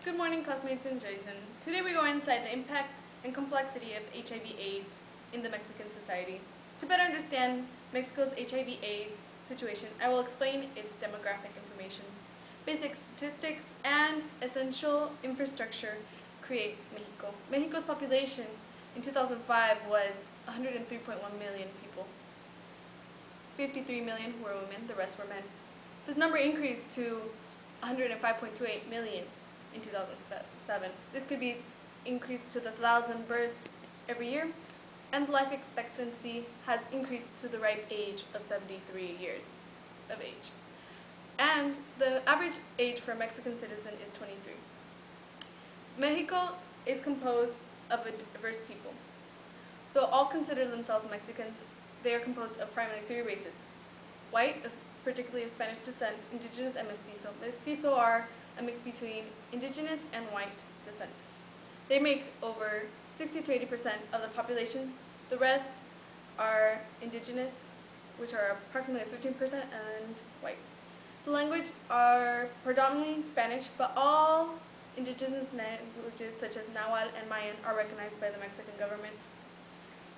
Good morning, classmates and Jason. Today we go inside the impact and complexity of HIV/AIDS in the Mexican society. To better understand Mexico's HIV/AIDS situation, I will explain its demographic information. Basic statistics and essential infrastructure create Mexico. Mexico's population in 2005 was 103.1 million people. 53 million were women, the rest were men. This number increased to 105.28 million in 2007. This could be increased to 1,000 births every year, and life expectancy has increased to the ripe age of 73 years of age. And the average age for a Mexican citizen is 23. Mexico is composed of a diverse people. Though all consider themselves Mexicans, they are composed of primarily three races: white, particularly of Spanish descent, indigenous, and mestizo. Mestizo are a mix between indigenous and white descent. They make over 60 to 80% of the population. The rest are indigenous, which are approximately 15%, and white. The language are predominantly Spanish, but all indigenous languages such as Nahuatl and Mayan are recognized by the Mexican government.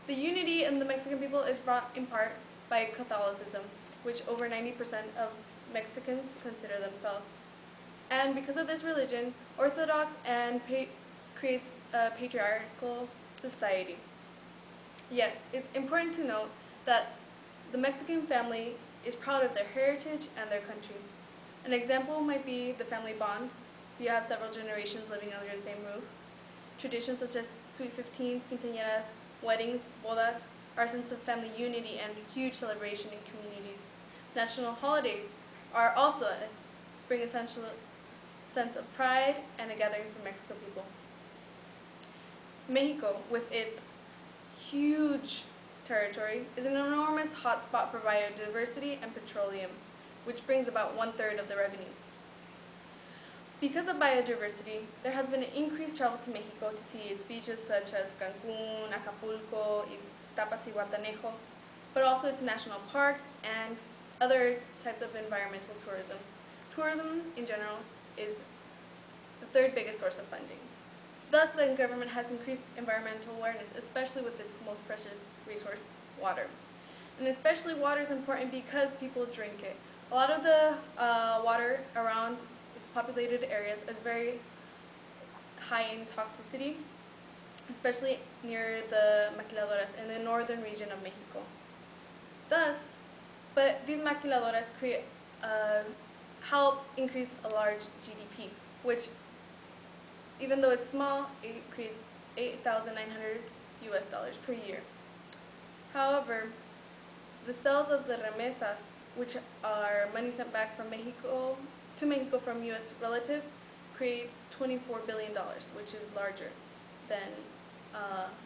The unity in the Mexican people is brought in part by Catholicism, which over 90% of Mexicans consider themselves. And because of this religion, Orthodox and creates a patriarchal society. Yet, it's important to note that the Mexican family is proud of their heritage and their country. An example might be the family bond. You have several generations living under the same roof. Traditions such as sweet 15s, quinceañeras, weddings, bodas, are a sense of family unity and huge celebration in communities. National holidays are also bring a sense of pride and a gathering for Mexican people. Mexico, with its huge territory, is an enormous hotspot for biodiversity and petroleum, which brings about 1/3 of the revenue. Because of biodiversity, there has been an increased travel to Mexico to see its beaches such as Cancún, Acapulco, Tapas y Guatanejo, but also its national parks and other types of environmental tourism. Tourism, in general, is the third biggest source of funding. Thus, the government has increased environmental awareness, especially with its most precious resource, water. And especially water is important because people drink it. A lot of the water around its populated areas is very high in toxicity, especially near the maquiladoras in the northern region of Mexico. But these maquiladoras help increase a large GDP, which, even though it's small, it creates $8,900 per year. However, the sales of the remesas, which are money sent back from Mexico to Mexico from U.S. relatives, creates $24 billion, which is larger than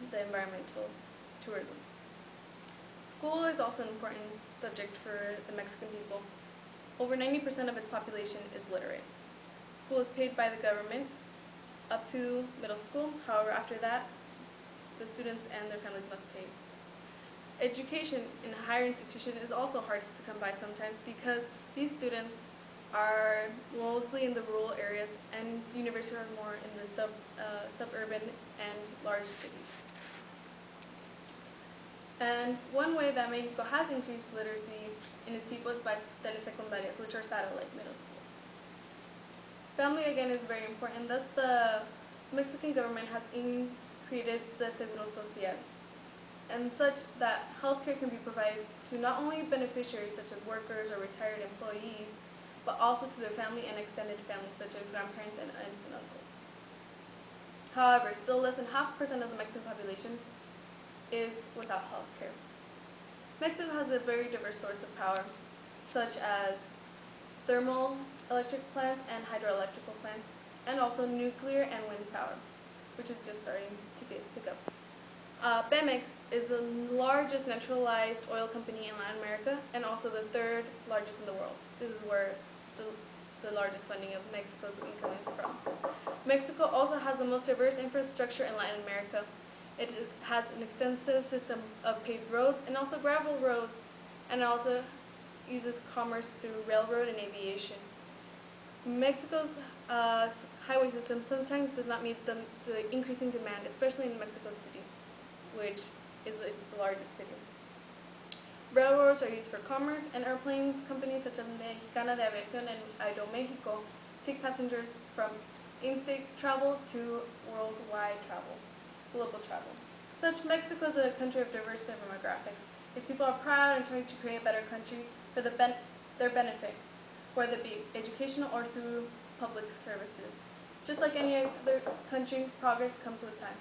the environmental tourism. School is also an important subject for the Mexican people. Over 90% of its population is literate. School is paid by the government up to middle school. However, after that, the students and their families must pay. Education in a higher institution is also hard to come by sometimes because these students are mostly in the rural areas, and universities are more in the suburban and large cities. And one way that Mexico has increased literacy in its people is by telesecundarias, which are satellite middle schools. Family, again, is very important. Thus, the Mexican government has created the Seguro Social, and such that healthcare can be provided to not only beneficiaries such as workers or retired employees, but also to their family and extended family such as grandparents and aunts and uncles. However, still less than 0.5% of the Mexican population is without health care. Mexico has a very diverse source of power, such as thermal electric plants and hydroelectrical plants, and also nuclear and wind power, which is just starting to pick up. Pemex is the largest naturalized oil company in Latin America, and also the third largest in the world. This is where the largest funding of Mexico's income is from. Mexico also has the most diverse infrastructure in Latin America. It has an extensive system of paved roads and also gravel roads, and also uses commerce through railroad and aviation. Mexico's highway system sometimes does not meet the increasing demand, especially in Mexico City, which is the largest city. Railroads are used for commerce, and airplanes companies such as Mexicana de Aviación and Aeromexico take passengers from in-state travel to worldwide travel, global travel. Such, Mexico is a country of diverse demographics. Its people are proud and trying to create a better country for their benefit, whether it be educational or through public services. Just like any other country, progress comes with time.